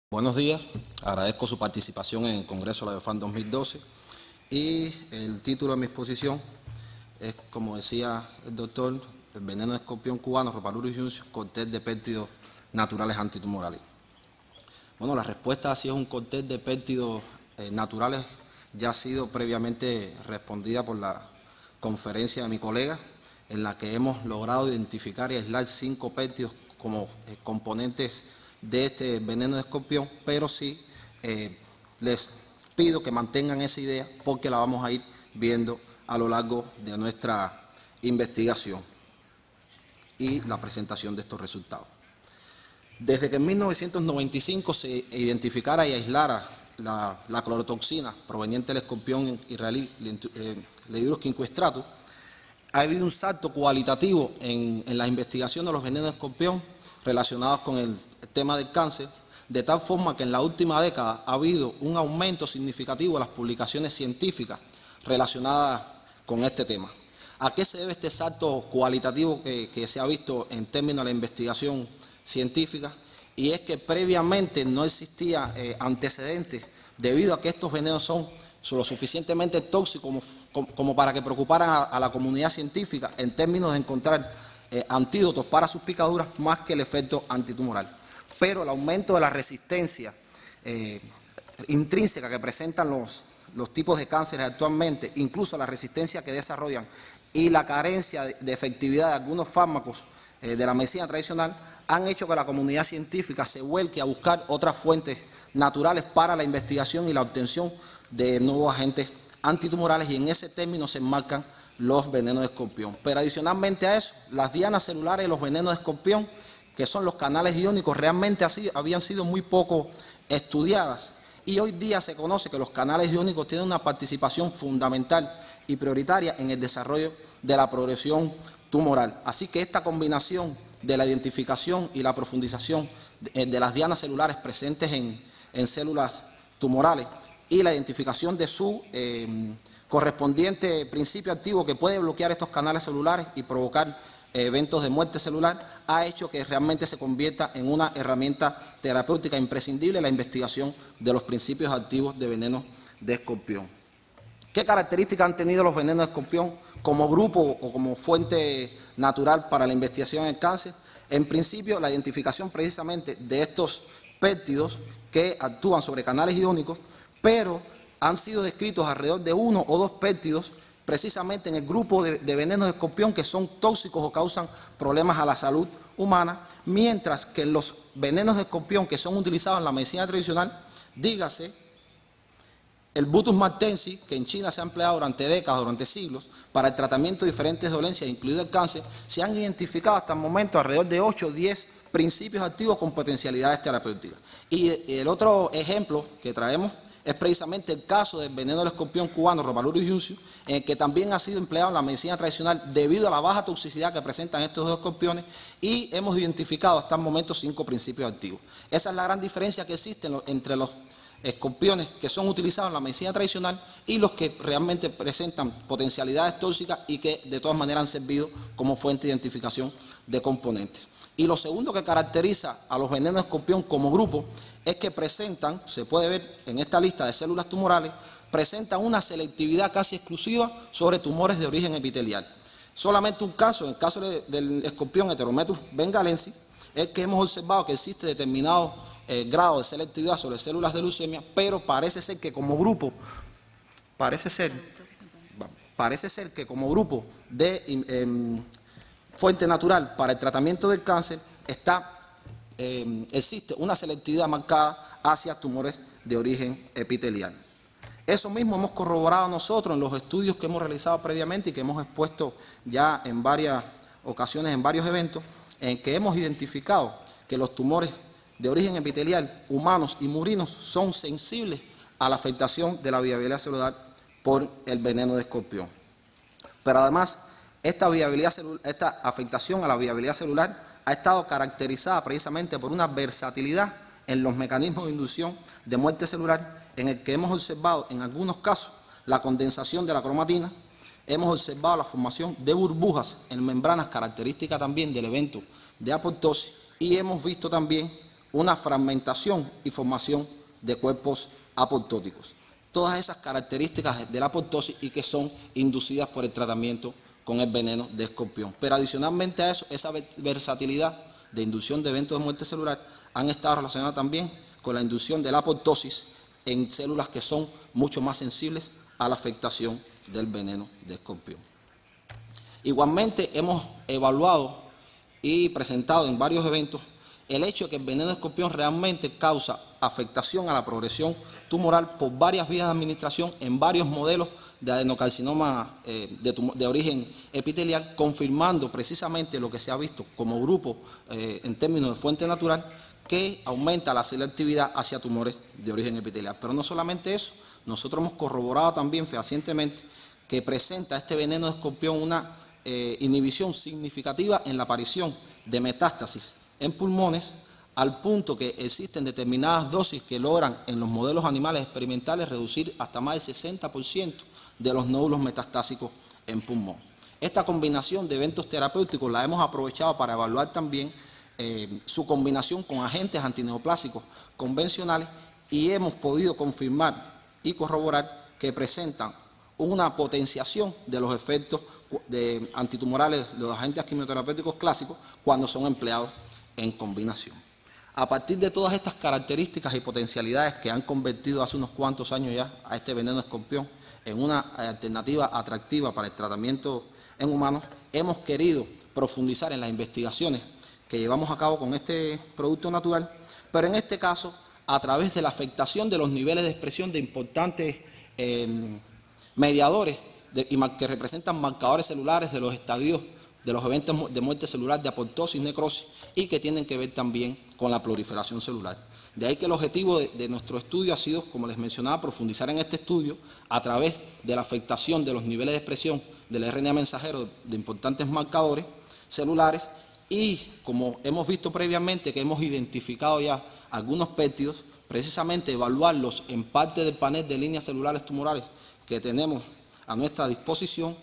Buenos días, agradezco su participación en el Congreso de la BioFam 2012 y el título de mi exposición es, como decía el doctor, el veneno de escorpión cubano, Rhopalurus junceus, cóctel de péptidos naturales antitumorales. Bueno, la respuesta así es un cóctel de péptidos naturales ya ha sido previamente respondida por la conferencia de mi colega, en la que hemos logrado identificar y aislar 5 péptidos como componentes de este veneno de escorpión, pero sí les pido que mantengan esa idea porque la vamos a ir viendo a lo largo de nuestra investigación y la presentación de estos resultados. Desde que en 1995 se identificara y aislara la clorotoxina proveniente del escorpión israelí Leiurus quinquestratus, ha habido un salto cualitativo en la investigación de los venenos de escorpión relacionados con el tema del cáncer, de tal forma que en la última década ha habido un aumento significativo de las publicaciones científicas relacionadas con este tema. ¿A qué se debe este salto cualitativo que se ha visto en términos de la investigación científica? Y es que previamente no existía antecedentes debido a que estos venenos son lo suficientemente tóxicos como para que preocuparan a la comunidad científica en términos de encontrar antídotos para sus picaduras más que el efecto antitumoral. Pero el aumento de la resistencia intrínseca que presentan los tipos de cánceres actualmente, incluso la resistencia que desarrollan y la carencia de efectividad de algunos fármacos de la medicina tradicional, han hecho que la comunidad científica se vuelque a buscar otras fuentes naturales para la investigación y la obtención de nuevos agentes antitumorales, y en ese término se enmarcan los venenos de escorpión. Pero adicionalmente a eso, las dianas celulares y los venenos de escorpión, que son los canales iónicos, realmente así habían sido muy poco estudiadas, y hoy día se conoce que los canales iónicos tienen una participación fundamental y prioritaria en el desarrollo de la progresión tumoral. Así que esta combinación de la identificación y la profundización de las dianas celulares presentes en células tumorales y la identificación de su correspondiente principio activo que puede bloquear estos canales celulares y provocar eventos de muerte celular, ha hecho que realmente se convierta en una herramienta terapéutica imprescindible la investigación de los principios activos de venenos de escorpión. ¿Qué características han tenido los venenos de escorpión como grupo o como fuente natural para la investigación del cáncer? En principio, la identificación precisamente de estos péptidos que actúan sobre canales iónicos, pero han sido descritos alrededor de 1 o 2 péptidos precisamente en el grupo de venenos de escorpión que son tóxicos o causan problemas a la salud humana, mientras que los venenos de escorpión que son utilizados en la medicina tradicional, dígase el Butus martensis, que en China se ha empleado durante décadas, durante siglos, para el tratamiento de diferentes dolencias, incluido el cáncer, se han identificado hasta el momento alrededor de 8 o 10 principios activos con potencialidades terapéuticas. Y el otro ejemplo que traemos es precisamente el caso del veneno del escorpión cubano, Rhopalurus junceus, que también ha sido empleado en la medicina tradicional debido a la baja toxicidad que presentan estos dos escorpiones, y hemos identificado hasta el momento 5 principios activos. Esa es la gran diferencia que existe entre los escorpiones que son utilizados en la medicina tradicional y los que realmente presentan potencialidades tóxicas y que de todas maneras han servido como fuente de identificación de componentes. Y lo segundo que caracteriza a los venenos de escorpión como grupo es que presentan, se puede ver en esta lista de células tumorales, presentan una selectividad casi exclusiva sobre tumores de origen epitelial. Solamente un caso, en el caso del escorpión Heterometrus bengalensis, es que hemos observado que existe determinado grado de selectividad sobre células de leucemia, pero parece ser que como grupo, de fuente natural para el tratamiento del cáncer existe una selectividad marcada hacia tumores de origen epitelial. Eso mismo hemos corroborado nosotros en los estudios que hemos realizado previamente y que hemos expuesto ya en varias ocasiones, en varios eventos, en que hemos identificado que los tumores de origen epitelial humanos y murinos son sensibles a la afectación de la viabilidad celular por el veneno de escorpión. Pero además, esta afectación a la viabilidad celular ha estado caracterizada precisamente por una versatilidad en los mecanismos de inducción de muerte celular, en el que hemos observado en algunos casos la condensación de la cromatina, hemos observado la formación de burbujas en membranas características también del evento de apoptosis, y hemos visto también una fragmentación y formación de cuerpos apoptóticos. Todas esas características de la apoptosis y que son inducidas por el tratamiento con el veneno de escorpión. Pero adicionalmente a eso, esa versatilidad de inducción de eventos de muerte celular han estado relacionadas también con la inducción de la apoptosis en células que son mucho más sensibles a la afectación del veneno de escorpión. Igualmente hemos evaluado y presentado en varios eventos el hecho de que el veneno de escorpión realmente causa afectación a la progresión tumoral por varias vías de administración en varios modelos de adenocarcinoma de origen epitelial, confirmando precisamente lo que se ha visto como grupo en términos de fuente natural, que aumenta la selectividad hacia tumores de origen epitelial. Pero no solamente eso, nosotros hemos corroborado también fehacientemente que presenta este veneno de escorpión una inhibición significativa en la aparición de metástasis en pulmones, al punto que existen determinadas dosis que logran en los modelos animales experimentales reducir hasta más del 60% de los nódulos metastásicos en pulmón. Esta combinación de eventos terapéuticos la hemos aprovechado para evaluar también su combinación con agentes antineoplásicos convencionales y hemos podido confirmar y corroborar que presentan una potenciación de los efectos antitumorales de los agentes quimioterapéuticos clásicos cuando son empleados en combinación. A partir de todas estas características y potencialidades que han convertido hace unos cuantos años ya a este veneno de escorpión en una alternativa atractiva para el tratamiento en humanos, hemos querido profundizar en las investigaciones que llevamos a cabo con este producto natural, pero en este caso a través de la afectación de los niveles de expresión de importantes mediadores que representan marcadores celulares de los estadios de los eventos de muerte celular, de apoptosis, necrosis, y que tienen que ver también con la proliferación celular. De ahí que el objetivo de nuestro estudio ha sido, como les mencionaba, profundizar en este estudio a través de la afectación de los niveles de expresión del RNA mensajero de importantes marcadores celulares y, como hemos visto previamente, que hemos identificado ya algunos péptidos, precisamente evaluarlos en parte del panel de líneas celulares tumorales que tenemos a nuestra disposición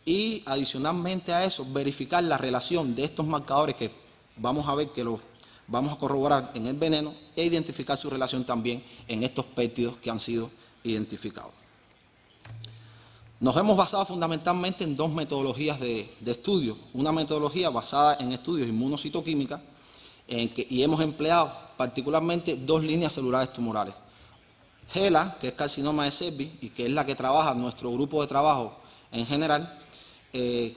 y adicionalmente a eso verificar la relación de estos marcadores que vamos a ver que los vamos a corroborar en el veneno e identificar su relación también en estos péptidos que han sido identificados. Nos hemos basado fundamentalmente en dos metodologías de estudio. Una metodología basada en estudios inmunocitoquímica y hemos empleado particularmente dos líneas celulares tumorales. GELA, que es carcinoma de Cervix y que es la que trabaja nuestro grupo de trabajo en general,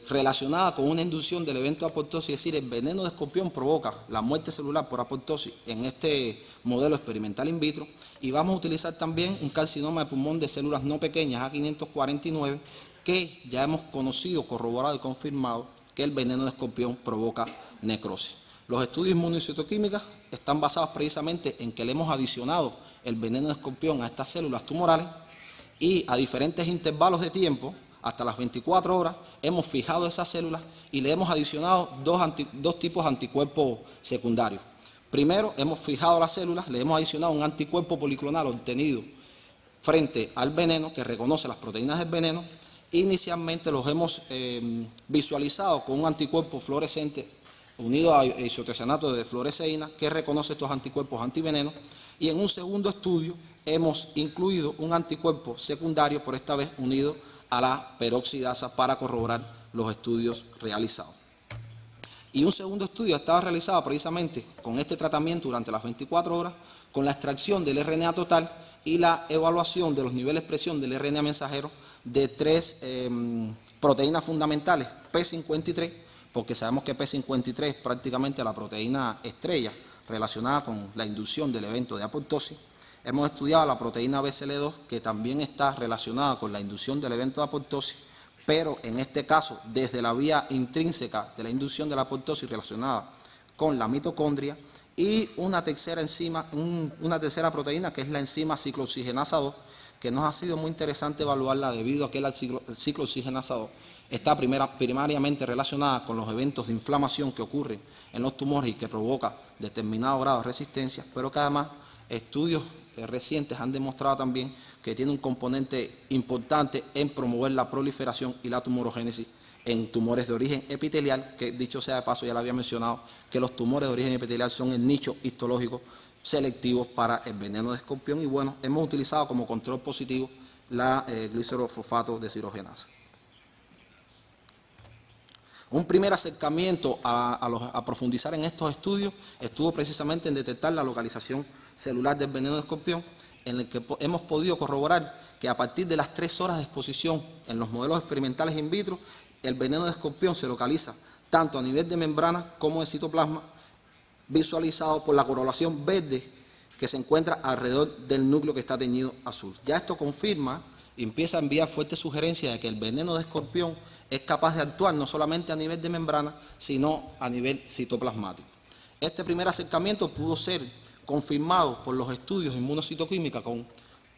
relacionada con una inducción del evento de apoptosis, es decir, el veneno de escorpión provoca la muerte celular por apoptosis en este modelo experimental in vitro, y vamos a utilizar también un carcinoma de pulmón de células no pequeñas, A549, que ya hemos conocido, corroborado y confirmado que el veneno de escorpión provoca necrosis. Los estudios inmunocitoquímicos están basados precisamente en que le hemos adicionado el veneno de escorpión a estas células tumorales y a diferentes intervalos de tiempo, hasta las 24 horas, hemos fijado esas células y le hemos adicionado dos tipos de anticuerpos secundarios. Primero, hemos fijado las células, le hemos adicionado un anticuerpo policlonal obtenido frente al veneno, que reconoce las proteínas del veneno. Inicialmente los hemos visualizado con un anticuerpo fluorescente unido a isotecianato de fluoresceína, que reconoce estos anticuerpos antiveneno. Y en un segundo estudio hemos incluido un anticuerpo secundario, por esta vez unido a la peroxidasa, para corroborar los estudios realizados. Y un segundo estudio estaba realizado precisamente con este tratamiento durante las 24 horas, con la extracción del RNA total y la evaluación de los niveles de expresión del RNA mensajero de tres proteínas fundamentales, P53, porque sabemos que P53 es prácticamente la proteína estrella relacionada con la inducción del evento de apoptosis. Hemos estudiado la proteína BCL2, que también está relacionada con la inducción del evento de apoptosis, pero en este caso desde la vía intrínseca de la inducción de la apoptosis relacionada con la mitocondria, y una tercera enzima, una tercera proteína que es la enzima ciclooxigenasa 2, que nos ha sido muy interesante evaluarla debido a que la ciclooxigenasa 2 está primariamente relacionada con los eventos de inflamación que ocurren en los tumores y que provoca determinado grado de resistencia, pero que además estudios recientes han demostrado también que tiene un componente importante en promover la proliferación y la tumorogénesis en tumores de origen epitelial, que dicho sea de paso, ya lo había mencionado, que los tumores de origen epitelial son el nicho histológico selectivo para el veneno de escorpión. Y bueno, hemos utilizado como control positivo la glicerofosfato deshidrogenasa. Un primer acercamiento a profundizar en estos estudios estuvo precisamente en detectar la localización celular del veneno de escorpión, en el que hemos podido corroborar que a partir de las 3 horas de exposición en los modelos experimentales in vitro, el veneno de escorpión se localiza tanto a nivel de membrana como de citoplasma, visualizado por la correlación verde que se encuentra alrededor del núcleo que está teñido azul. Ya esto confirma y empieza a enviar fuertes sugerencias de que el veneno de escorpión es capaz de actuar no solamente a nivel de membrana, sino a nivel citoplasmático. Este primer acercamiento pudo ser confirmado por los estudios de inmunocitoquímica con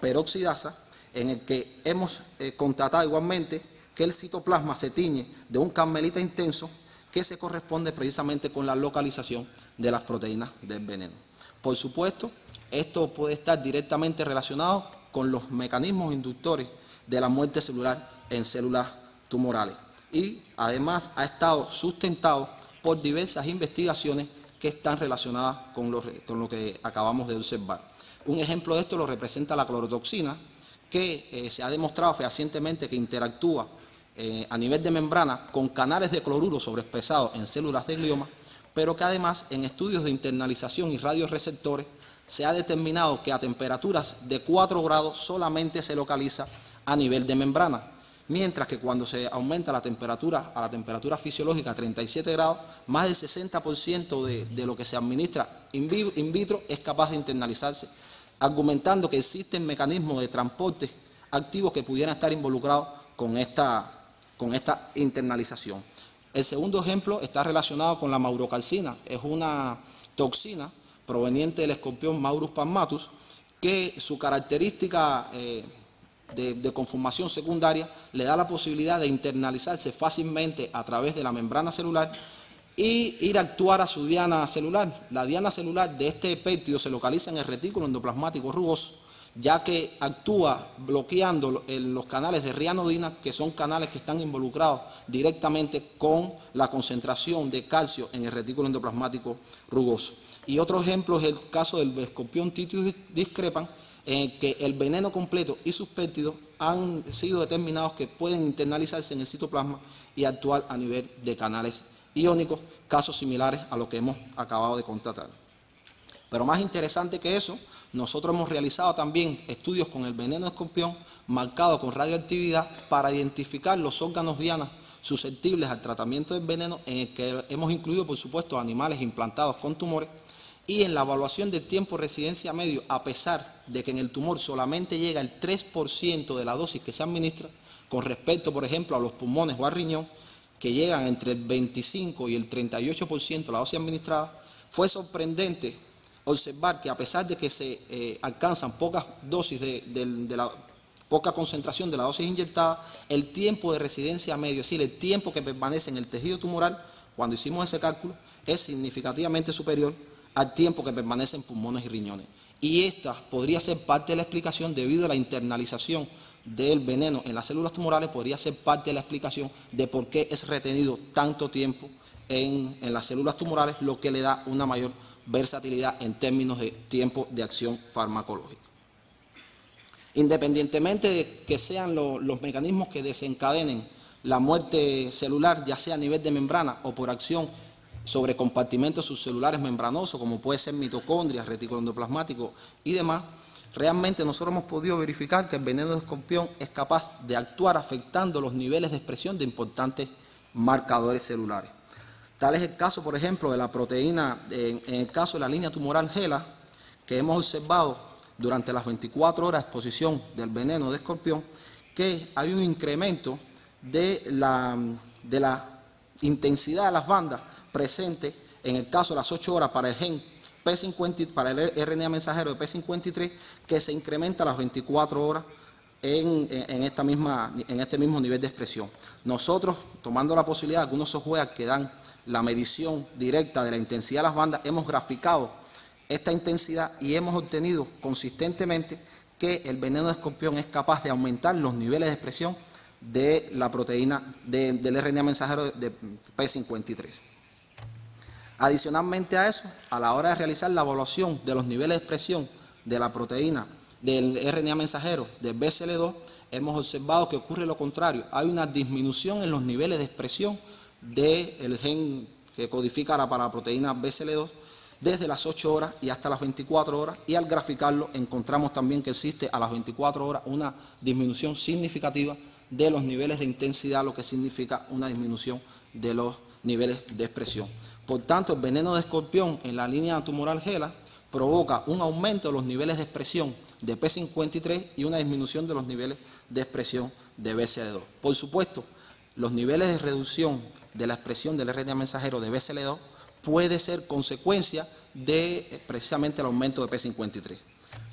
peroxidasa, en el que hemos constatado igualmente que el citoplasma se tiñe de un carmelita intenso que se corresponde precisamente con la localización de las proteínas del veneno. Por supuesto, esto puede estar directamente relacionado con los mecanismos inductores de la muerte celular en células tumorales y además ha estado sustentado por diversas investigaciones que están relacionadas con lo que acabamos de observar. Un ejemplo de esto lo representa la clorotoxina, que se ha demostrado fehacientemente que interactúa a nivel de membrana con canales de cloruro sobreexpresados en células de glioma, pero que además en estudios de internalización y radioreceptores se ha determinado que a temperaturas de 4 grados solamente se localiza a nivel de membrana, mientras que cuando se aumenta la temperatura a la temperatura fisiológica a 37 grados, más del 60% de lo que se administra in vitro es capaz de internalizarse, argumentando que existen mecanismos de transporte activos que pudieran estar involucrados con esta internalización. El segundo ejemplo está relacionado con la maurocalcina. Es una toxina proveniente del escorpión Maurus palmatus, que su característica de conformación secundaria le da la posibilidad de internalizarse fácilmente a través de la membrana celular y ir a actuar a su diana celular. La diana celular de este péptido se localiza en el retículo endoplasmático rugoso, ya que actúa bloqueando los canales de rianodina, que son canales que están involucrados directamente con la concentración de calcio en el retículo endoplasmático rugoso. Y otro ejemplo es el caso del escorpión Titius discrepan, en el que el veneno completo y sus péptidos han sido determinados que pueden internalizarse en el citoplasma y actuar a nivel de canales iónicos, casos similares a lo que hemos acabado de constatar. Pero más interesante que eso, nosotros hemos realizado también estudios con el veneno de escorpión marcado con radioactividad para identificar los órganos diana susceptibles al tratamiento del veneno, en el que hemos incluido, por supuesto, animales implantados con tumores, y en la evaluación del tiempo de residencia medio, a pesar de que en el tumor solamente llega el 3% de la dosis que se administra, con respecto, por ejemplo, a los pulmones o al riñón, que llegan entre el 25 y el 38% de la dosis administrada, fue sorprendente observar que a pesar de que se alcanzan pocas dosis de la poca concentración de la dosis inyectada, el tiempo de residencia medio, es decir, el tiempo que permanece en el tejido tumoral, cuando hicimos ese cálculo, es significativamente superior al tiempo que permanece en pulmones y riñones. Y esta podría ser parte de la explicación, debido a la internalización del veneno en las células tumorales, podría ser parte de la explicación de por qué es retenido tanto tiempo en las células tumorales, lo que le da una mayor versatilidad en términos de tiempo de acción farmacológica. Independientemente de que sean los mecanismos que desencadenen la muerte celular, ya sea a nivel de membrana o por acción sobre compartimentos subcelulares membranosos, como puede ser mitocondrias, retículo endoplasmático y demás, realmente nosotros hemos podido verificar que el veneno de escorpión es capaz de actuar afectando los niveles de expresión de importantes marcadores celulares. Tal es el caso, por ejemplo, de la proteína, en el caso de la línea tumoral HeLa, que hemos observado durante las 24 horas de exposición del veneno de escorpión, que hay un incremento de la intensidad de las bandas presente en el caso de las 8 horas para el gen P50, para el RNA mensajero de P53, que se incrementa a las 24 horas en este mismo nivel de expresión. Nosotros, tomando la posibilidad de algunos software que dan la medición directa de la intensidad de las bandas, hemos graficado esta intensidad y hemos obtenido consistentemente que el veneno de escorpión es capaz de aumentar los niveles de expresión de la proteína del RNA mensajero de P53. Adicionalmente a eso, a la hora de realizar la evaluación de los niveles de expresión de la proteína del RNA mensajero de BCL2, hemos observado que ocurre lo contrario. Hay una disminución en los niveles de expresión del gen que codifica para la proteína BCL2 desde las 8 horas y hasta las 24 horas, y al graficarlo encontramos también que existe a las 24 horas una disminución significativa de los niveles de intensidad, lo que significa una disminución de los niveles de expresión. Por tanto, el veneno de escorpión en la línea tumoral HeLa provoca un aumento de los niveles de expresión de P53 y una disminución de los niveles de expresión de BCL2. Por supuesto, los niveles de reducción de la expresión del RNA mensajero de BCL2 puede ser consecuencia de precisamente el aumento de P53.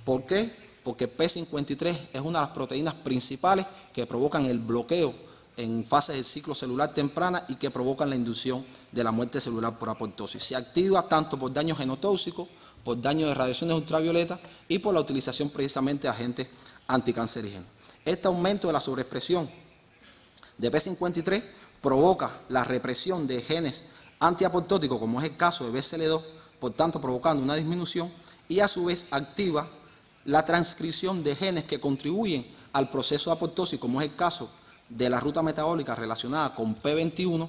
¿Por qué? Porque P53 es una de las proteínas principales que provocan el bloqueo en fases del ciclo celular temprana y que provocan la inducción de la muerte celular por apoptosis. Se activa tanto por daño genotóxico, por daño de radiaciones ultravioletas y por la utilización precisamente de agentes anticancerígenos. Este aumento de la sobreexpresión de P53 provoca la represión de genes antiapoptóticos, como es el caso de BCL2, por tanto provocando una disminución, y a su vez activa la transcripción de genes que contribuyen al proceso de apoptosis, como es el caso de la ruta metabólica relacionada con P21,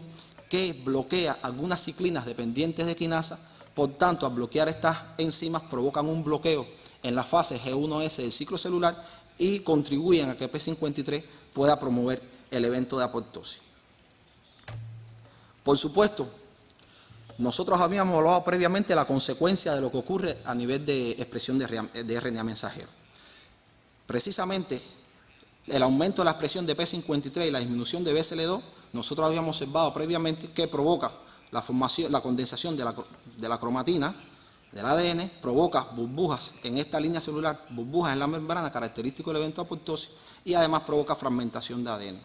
que bloquea algunas ciclinas dependientes de quinasa. Por tanto, al bloquear estas enzimas provocan un bloqueo en la fase G1S del ciclo celular y contribuyen a que P53 pueda promover el evento de apoptosis. Por supuesto, nosotros habíamos evaluado previamente la consecuencia de lo que ocurre a nivel de expresión de RNA mensajero. Precisamente, el aumento de la expresión de P53 y la disminución de BCL2, nosotros habíamos observado previamente que provoca la condensación de la cromatina, del ADN, provoca burbujas en esta línea celular, burbujas en la membrana, característico del evento de apoptosis, y además provoca fragmentación de ADN.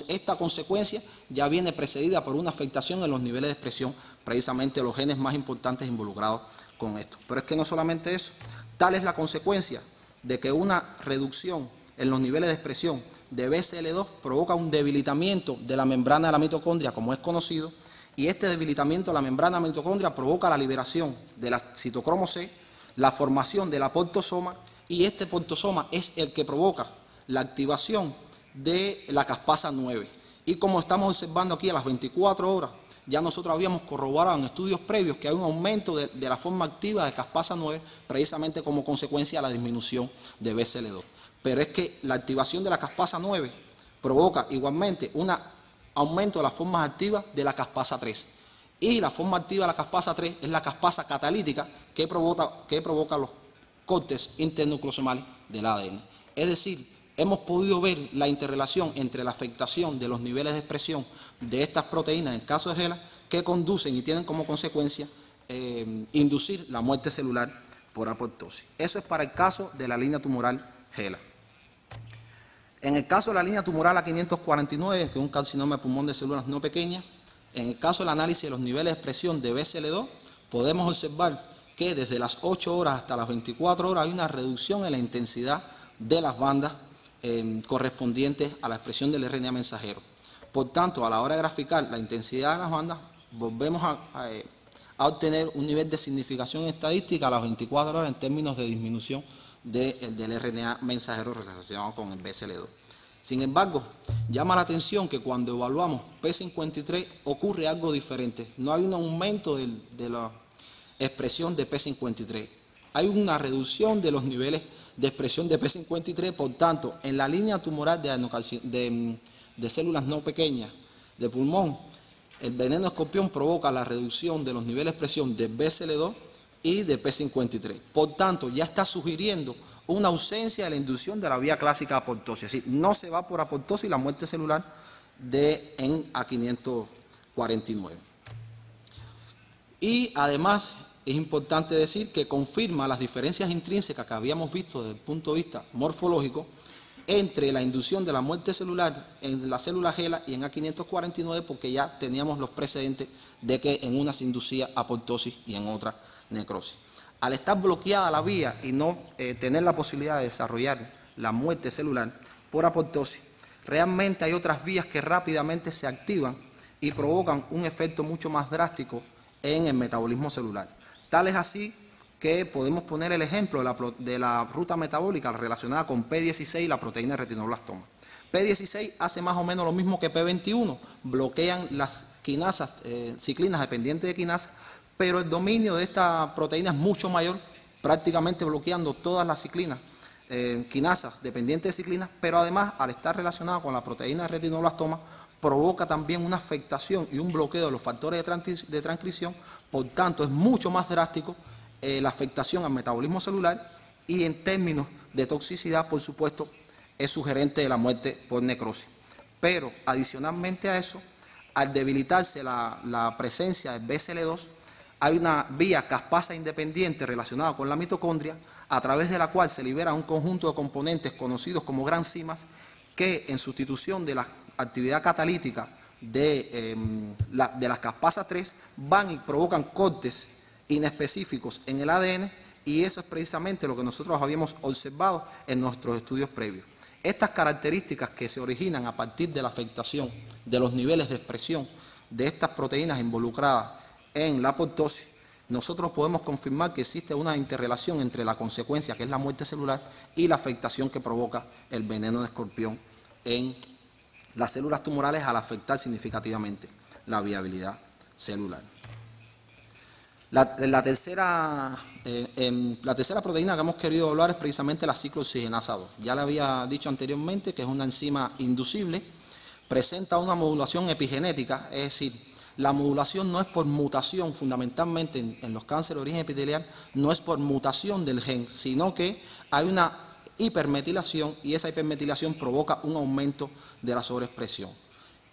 Esta consecuencia ya viene precedida por una afectación en los niveles de expresión, precisamente de los genes más importantes involucrados con esto. Pero es que no solamente eso, tal es la consecuencia de que una reducción en los niveles de expresión de BCL2 provoca un debilitamiento de la membrana de la mitocondria, como es conocido, y este debilitamiento de la membrana de la mitocondria provoca la liberación de la citocromo C, la formación del aportosoma, y este aportosoma es el que provoca la activación de la caspasa 9. Y como estamos observando aquí a las 24 horas, ya nosotros habíamos corroborado en estudios previos que hay un aumento de la forma activa de caspasa 9, precisamente como consecuencia de la disminución de BCL2. Pero es que la activación de la caspasa 9 provoca igualmente un aumento de las formas activas de la caspasa 3. Y la forma activa de la caspasa 3 es la caspasa catalítica que provoca los cortes internucleosomales del ADN. Es decir, hemos podido ver la interrelación entre la afectación de los niveles de expresión de estas proteínas, en el caso de HeLa, que conducen y tienen como consecuencia inducir la muerte celular por apoptosis. Eso es para el caso de la línea tumoral HeLa. En el caso de la línea tumoral A549, que es un carcinoma de pulmón de células no pequeñas, en el caso del análisis de los niveles de expresión de BCL2, podemos observar que desde las 8 horas hasta las 24 horas hay una reducción en la intensidad de las bandas correspondientes a la expresión del RNA mensajero. Por tanto, a la hora de graficar la intensidad de las bandas, volvemos a obtener un nivel de significación estadística a las 24 horas en términos de disminución del RNA mensajero relacionado con el BCL2. Sin embargo, llama la atención que cuando evaluamos P53 ocurre algo diferente. No hay un aumento de la expresión de P53. Hay una reducción de los niveles de expresión de P53, por tanto, en la línea tumoral de células no pequeñas de pulmón, el veneno de escorpión provoca la reducción de los niveles de expresión de BCL2 y de P53. Por tanto, ya está sugiriendo una ausencia de la inducción de la vía clásica de apoptosis. Es decir, no se va por apoptosis la muerte celular en A549. Y además es importante decir que confirma las diferencias intrínsecas que habíamos visto desde el punto de vista morfológico entre la inducción de la muerte celular en la célula HeLa y en A549, porque ya teníamos los precedentes de que en una se inducía apoptosis y en otra necrosis. Al estar bloqueada la vía y no tener la posibilidad de desarrollar la muerte celular por apoptosis, realmente hay otras vías que rápidamente se activan y provocan un efecto mucho más drástico en el metabolismo celular. Tal es así que podemos poner el ejemplo de la ruta metabólica relacionada con P16 y la proteína de retinoblastoma. P16 hace más o menos lo mismo que P21, bloquean las quinasas, ciclinas dependientes de quinasa, pero el dominio de esta proteína es mucho mayor, prácticamente bloqueando todas las ciclinas, quinasas dependientes de ciclinas, pero además, al estar relacionada con la proteína de retinoblastoma, provoca también una afectación y un bloqueo de los factores de transcripción, por tanto es mucho más drástico la afectación al metabolismo celular y en términos de toxicidad, por supuesto, es sugerente de la muerte por necrosis. Pero adicionalmente a eso, al debilitarse la presencia del BCL2, hay una vía caspasa independiente relacionada con la mitocondria, a través de la cual se libera un conjunto de componentes conocidos como granzimas que, en sustitución de la actividad catalítica de las caspasas 3, van y provocan cortes inespecíficos en el ADN, y eso es precisamente lo que nosotros habíamos observado en nuestros estudios previos. Estas características que se originan a partir de la afectación de los niveles de expresión de estas proteínas involucradas en la apoptosis, nosotros podemos confirmar que existe una interrelación entre la consecuencia, que es la muerte celular, y la afectación que provoca el veneno de escorpión en las células tumorales al afectar significativamente la viabilidad celular. La tercera proteína que hemos querido hablar es precisamente la ciclooxigenasa 2. Ya le había dicho anteriormente que es una enzima inducible, presenta una modulación epigenética, es decir, la modulación no es por mutación, fundamentalmente en los cánceres de origen epitelial, no es por mutación del gen, sino que hay una hipermetilación y esa hipermetilación provoca un aumento de la sobreexpresión.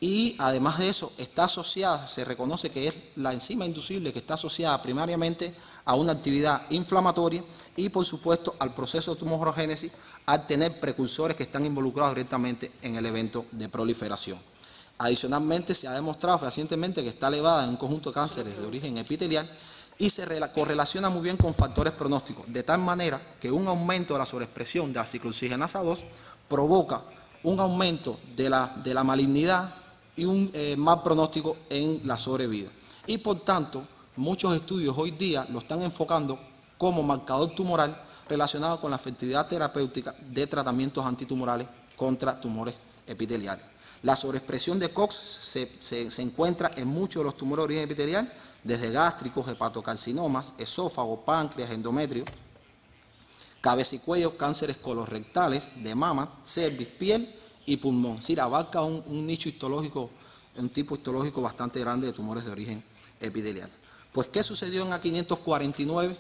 Y además de eso, está asociada, se reconoce que es la enzima inducible que está asociada primariamente a una actividad inflamatoria y, por supuesto, al proceso de tumorogénesis, al tener precursores que están involucrados directamente en el evento de proliferación. Adicionalmente, se ha demostrado fehacientemente que está elevada en un conjunto de cánceres de origen epitelial y se correlaciona muy bien con factores pronósticos, de tal manera que un aumento de la sobreexpresión de la ciclooxigenasa 2 provoca un aumento de la malignidad y un mal pronóstico en la sobrevida. Y por tanto, muchos estudios hoy día lo están enfocando como marcador tumoral relacionado con la efectividad terapéutica de tratamientos antitumorales contra tumores epiteliales. La sobreexpresión de COX se encuentra en muchos de los tumores de origen epitelial, desde gástricos, hepatocarcinomas, esófago, páncreas, endometrio, cabeza y cuello, cánceres colorectales, de mama, cervix, piel y pulmón. Es decir, abarca un nicho histológico, un tipo histológico bastante grande de tumores de origen epitelial. Pues, ¿qué sucedió en A549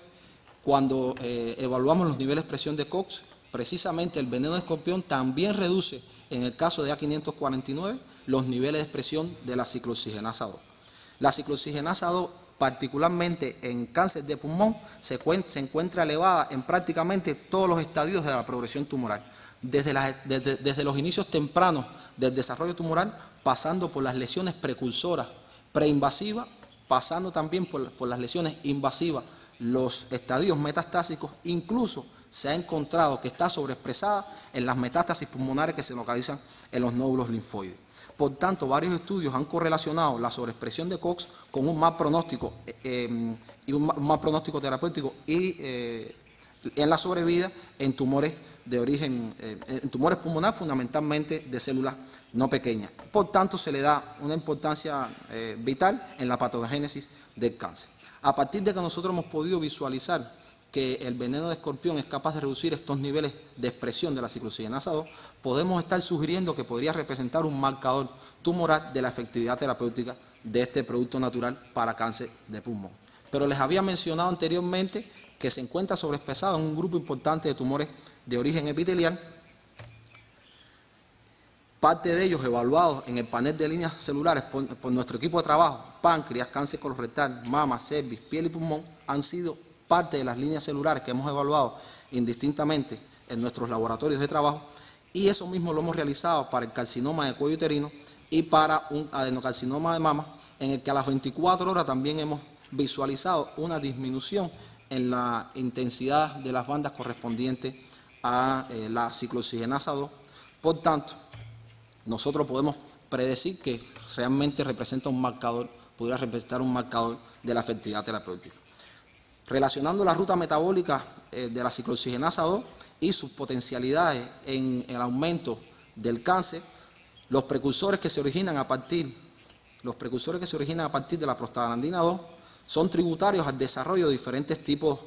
cuando evaluamos los niveles de expresión de COX? Precisamente el veneno de escorpión también reduce, en el caso de A549, los niveles de expresión de la ciclooxigenasa 2. La ciclooxigenasa 2, particularmente en cáncer de pulmón, se encuentra elevada en prácticamente todos los estadios de la progresión tumoral, desde los inicios tempranos del desarrollo tumoral, pasando por las lesiones precursoras preinvasivas, pasando también por las lesiones invasivas, los estadios metastásicos. Incluso se ha encontrado que está sobreexpresada en las metástasis pulmonares que se localizan en los nódulos linfoides. Por tanto, varios estudios han correlacionado la sobreexpresión de COX con un mal pronóstico y un mal pronóstico terapéutico y en la sobrevida en tumores de origen, en tumores pulmonares, fundamentalmente de células no pequeñas. Por tanto, se le da una importancia vital en la patogénesis del cáncer. A partir de que nosotros hemos podido visualizar que el veneno de escorpión es capaz de reducir estos niveles de expresión de la ciclooxigenasa 2, podemos estar sugiriendo que podría representar un marcador tumoral de la efectividad terapéutica de este producto natural para cáncer de pulmón. Pero les había mencionado anteriormente que se encuentra sobreexpresado en un grupo importante de tumores de origen epitelial, parte de ellos evaluados en el panel de líneas celulares por nuestro equipo de trabajo, páncreas, cáncer colorectal, mama, cervix, piel y pulmón, han sido parte de las líneas celulares que hemos evaluado indistintamente en nuestros laboratorios de trabajo, y eso mismo lo hemos realizado para el carcinoma de cuello uterino y para un adenocarcinoma de mama, en el que a las 24 horas también hemos visualizado una disminución en la intensidad de las bandas correspondientes a la ciclooxigenasa 2. Por tanto, nosotros podemos predecir que realmente representa un marcador, pudiera representar un marcador de la efectividad terapéutica. Relacionando la ruta metabólica de la ciclooxigenasa 2 y sus potencialidades en el aumento del cáncer, los precursores que se originan a partir de la prostaglandina 2 son tributarios al desarrollo de diferentes tipos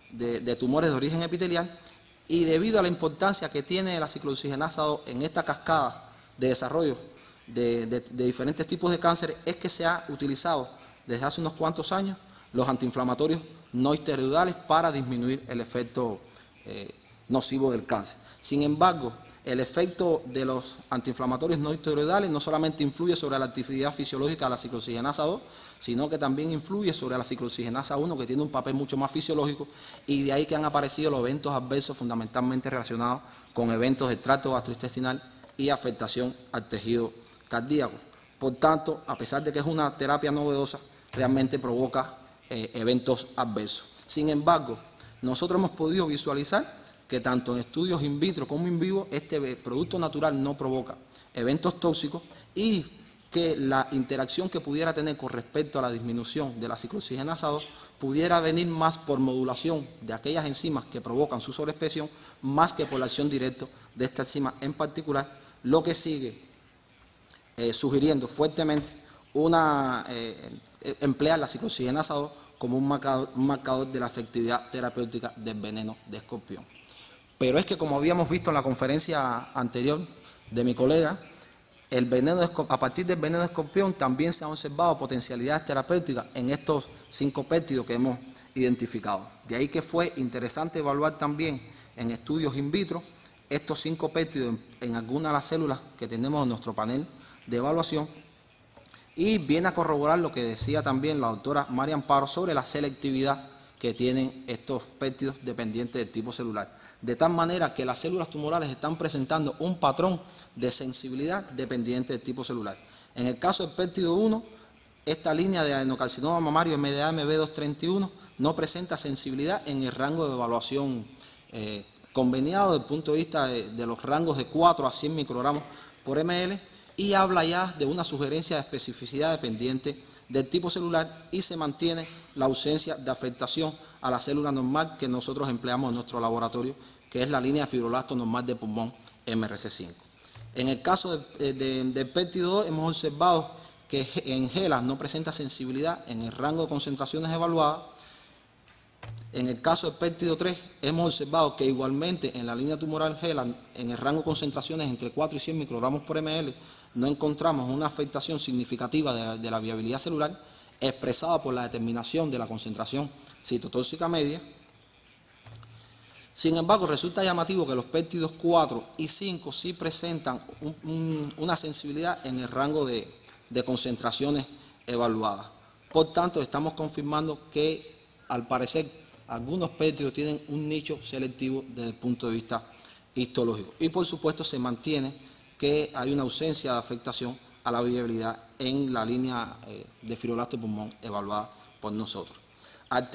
de tumores de origen epitelial, y debido a la importancia que tiene la ciclooxigenasa 2 en esta cascada de desarrollo de diferentes tipos de cáncer, es que se ha utilizado desde hace unos cuantos años los antiinflamatorios no esteroidales para disminuir el efecto nocivo del cáncer. Sin embargo, el efecto de los antiinflamatorios no esteroidales no solamente influye sobre la actividad fisiológica de la ciclooxigenasa 2, sino que también influye sobre la ciclooxigenasa 1, que tiene un papel mucho más fisiológico, y de ahí que han aparecido los eventos adversos fundamentalmente relacionados con eventos del tracto gastrointestinal y afectación al tejido cardíaco. Por tanto, a pesar de que es una terapia novedosa, realmente provoca eventos adversos. Sin embargo, nosotros hemos podido visualizar que tanto en estudios in vitro como in vivo este producto natural no provoca eventos tóxicos, y que la interacción que pudiera tener con respecto a la disminución de la ciclooxigenasa 2 pudiera venir más por modulación de aquellas enzimas que provocan su sobreexpresión, más que por la acción directa de esta enzima en particular, lo que sigue sugiriendo fuertemente emplear la ciclooxigenasa 2 como un marcador de la efectividad terapéutica del veneno de escorpión. Pero es que, como habíamos visto en la conferencia anterior de mi colega, a partir del veneno de escorpión también se han observado potencialidades terapéuticas en estos 5 péptidos que hemos identificado. De ahí que fue interesante evaluar también en estudios in vitro estos 5 péptidos en algunas de las células que tenemos en nuestro panel de evaluación, y viene a corroborar lo que decía también la doctora María Amparo sobre la selectividad que tienen estos péptidos dependientes del tipo celular, de tal manera que las células tumorales están presentando un patrón de sensibilidad dependiente del tipo celular. En el caso del péptido 1, esta línea de adenocarcinoma mamario MDA-MB231 no presenta sensibilidad en el rango de evaluación conveniado desde el punto de vista de los rangos de 4 a 100 microgramos por ml, y habla ya de una sugerencia de especificidad dependiente del tipo celular, y se mantiene la ausencia de afectación a la célula normal que nosotros empleamos en nuestro laboratorio, que es la línea de fibroblasto normal de pulmón MRC5. En el caso del péptido 2 hemos observado que en GELA no presenta sensibilidad en el rango de concentraciones evaluadas. En el caso del péptido 3 hemos observado que igualmente en la línea tumoral GELA, en el rango de concentraciones entre 4 y 100 microgramos por ml, no encontramos una afectación significativa de la viabilidad celular, expresada por la determinación de la concentración citotóxica media. Sin embargo, resulta llamativo que los péptidos 4 y 5 sí presentan una sensibilidad en el rango de concentraciones evaluadas. Por tanto, estamos confirmando que, al parecer, algunos péptidos tienen un nicho selectivo desde el punto de vista histológico. Y, por supuesto, se mantiene que hay una ausencia de afectación a la viabilidad en la línea de fibroblasto de pulmón evaluada por nosotros. Al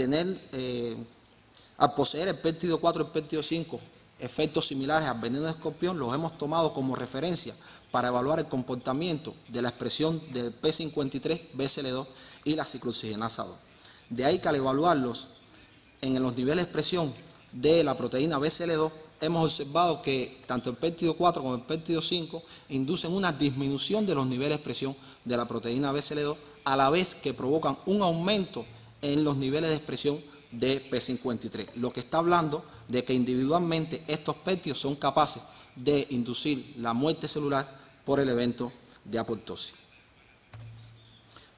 poseer el péptido 4 y el péptido 5 efectos similares al veneno de escorpión, los hemos tomado como referencia para evaluar el comportamiento de la expresión del P53, BCL2 y la ciclooxigenasa 2. De ahí que, al evaluarlos en los niveles de expresión de la proteína BCL2, hemos observado que tanto el péptido 4 como el péptido 5 inducen una disminución de los niveles de expresión de la proteína BCL2, a la vez que provocan un aumento en los niveles de expresión de P53, lo que está hablando de que individualmente estos péptidos son capaces de inducir la muerte celular por el evento de apoptosis.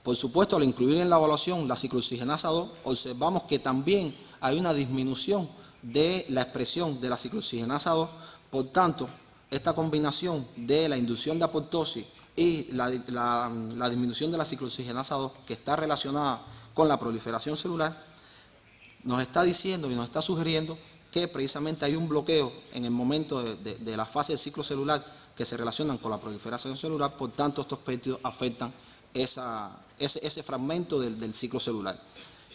Por supuesto, al incluir en la evaluación la ciclooxigenasa 2, observamos que también hay una disminución de la expresión de la ciclooxigenasa 2. Por tanto, esta combinación de la inducción de apoptosis y la disminución de la ciclooxigenasa 2, que está relacionada con la proliferación celular, nos está diciendo y nos está sugiriendo que precisamente hay un bloqueo en el momento de la fase del ciclo celular que se relacionan con la proliferación celular. Por tanto, estos péptidos afectan ese fragmento del ciclo celular.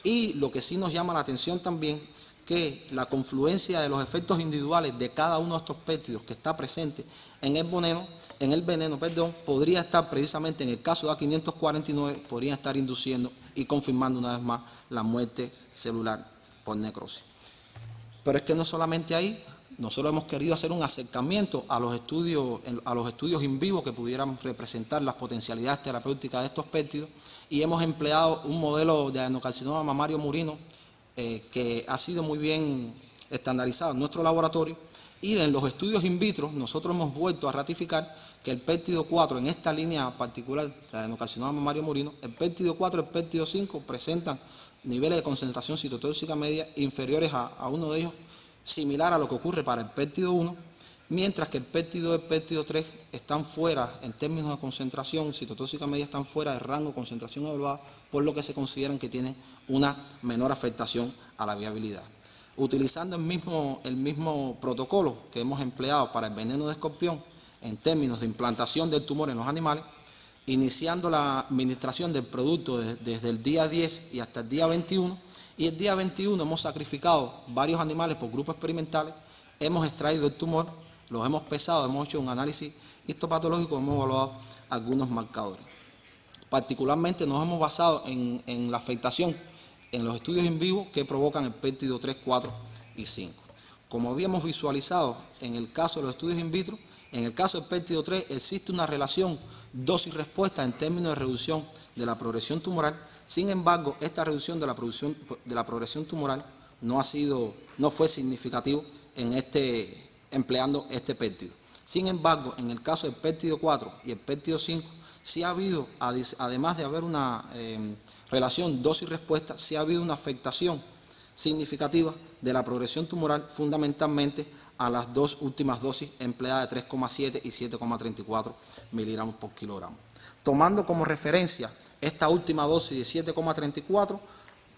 Y lo que sí nos llama la atención también, que la confluencia de los efectos individuales de cada uno de estos péptidos que está presente en el veneno, podría estar precisamente en el caso de A549, podría estar induciendo y confirmando una vez más la muerte celular por necrosis. Pero es que no solamente ahí, nosotros hemos querido hacer un acercamiento a los estudios in vivo que pudieran representar las potencialidades terapéuticas de estos péptidos, y hemos empleado un modelo de adenocarcinoma mamario murino que ha sido muy bien estandarizado en nuestro laboratorio, y en los estudios in vitro nosotros hemos vuelto a ratificar que el péptido 4 en esta línea particular de adenocarcinoma mamario murino, el péptido 4 y el péptido 5 presentan niveles de concentración citotóxica media inferiores a uno de ellos, similar a lo que ocurre para el péptido 1, mientras que el péptido 2 y el péptido 3 están fuera, en términos de concentración citotóxica media, están fuera del rango de concentración evaluada, por lo que se consideran que tienen una menor afectación a la viabilidad. Utilizando el mismo protocolo que hemos empleado para el veneno de escorpión en términos de implantación del tumor en los animales, iniciando la administración del producto desde el día 10 y hasta el día 21, y el día 21 hemos sacrificado varios animales por grupos experimentales, hemos extraído el tumor, los hemos pesado, hemos hecho un análisis histopatológico, hemos evaluado algunos marcadores. Particularmente nos hemos basado en la afectación en los estudios in vivo que provocan el péptido 3, 4 y 5. Como habíamos visualizado en el caso de los estudios in vitro, en el caso del péptido 3 existe una relación dosis-respuesta en términos de reducción de la progresión tumoral. Sin embargo, esta reducción de la progresión tumoral no fue significativo empleando este péptido. Sin embargo, en el caso del péptido 4 y el péptido 5, sí ha habido, además de haber una relación dosis-respuesta, sí ha habido una afectación significativa de la progresión tumoral, fundamentalmente a las dos últimas dosis empleadas de 3,7 y 7,34 miligramos por kilogramo. Tomando como referencia esta última dosis de 7,34,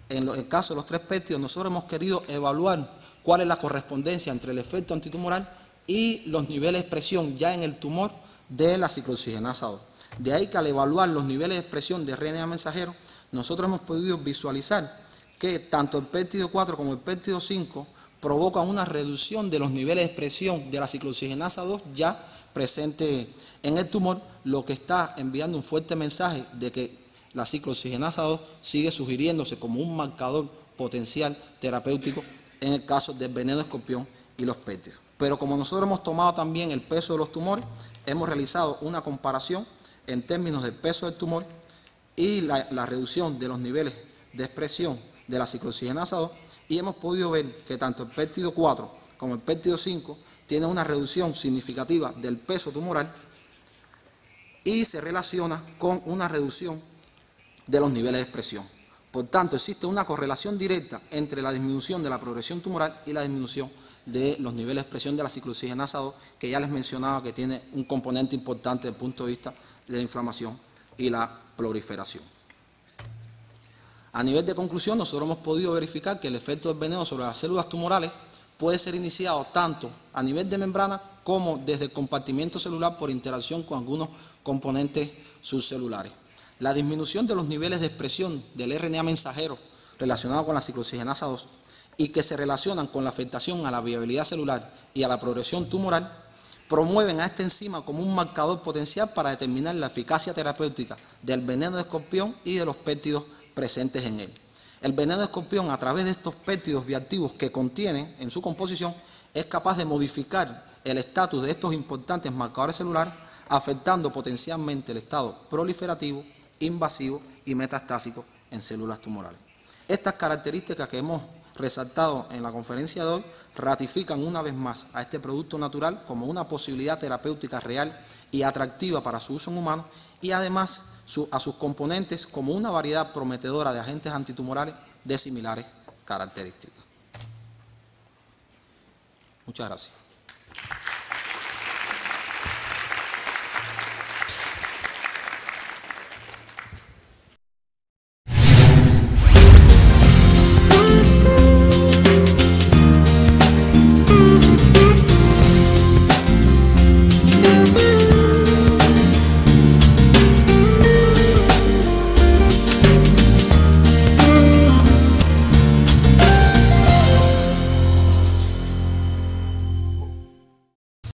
en el caso de los tres péptidos, nosotros hemos querido evaluar cuál es la correspondencia entre el efecto antitumoral y los niveles de expresión ya en el tumor de la ciclooxigenasa 2. De ahí que al evaluar los niveles de expresión de RNA mensajero, nosotros hemos podido visualizar que tanto el péptido 4 como el péptido 5 provocan una reducción de los niveles de expresión de la ciclooxigenasa 2 ya presente en el tumor, lo que está enviando un fuerte mensaje de que la ciclooxigenasa 2 sigue sugiriéndose como un marcador potencial terapéutico en el caso del veneno de escorpión y los péptidos. Pero como nosotros hemos tomado también el peso de los tumores, hemos realizado una comparación en términos del peso del tumor y la reducción de los niveles de expresión de la ciclooxigenasa 2, y hemos podido ver que tanto el péptido 4 como el péptido 5 tienen una reducción significativa del peso tumoral y se relaciona con una reducción de los niveles de expresión. Por tanto, existe una correlación directa entre la disminución de la progresión tumoral y la disminución de los niveles de expresión de la ciclooxigenasa 2, que ya les mencionaba que tiene un componente importante desde el punto de vista de la inflamación y la proliferación. A nivel de conclusión, nosotros hemos podido verificar que el efecto del veneno sobre las células tumorales puede ser iniciado tanto a nivel de membrana como desde el compartimiento celular por interacción con algunos componentes subcelulares. La disminución de los niveles de expresión del RNA mensajero relacionado con la ciclooxigenasa 2 y que se relacionan con la afectación a la viabilidad celular y a la progresión tumoral promueven a esta enzima como un marcador potencial para determinar la eficacia terapéutica del veneno de escorpión y de los péptidos presentes en él. El veneno de escorpión, a través de estos péptidos bioactivos que contienen en su composición, es capaz de modificar el estatus de estos importantes marcadores celulares, afectando potencialmente el estado proliferativo, invasivo y metastásico en células tumorales. Estas características que hemos resaltado en la conferencia de hoy ratifican una vez más a este producto natural como una posibilidad terapéutica real y atractiva para su uso en humanos, y además a sus componentes como una variedad prometedora de agentes antitumorales de similares características. Muchas gracias.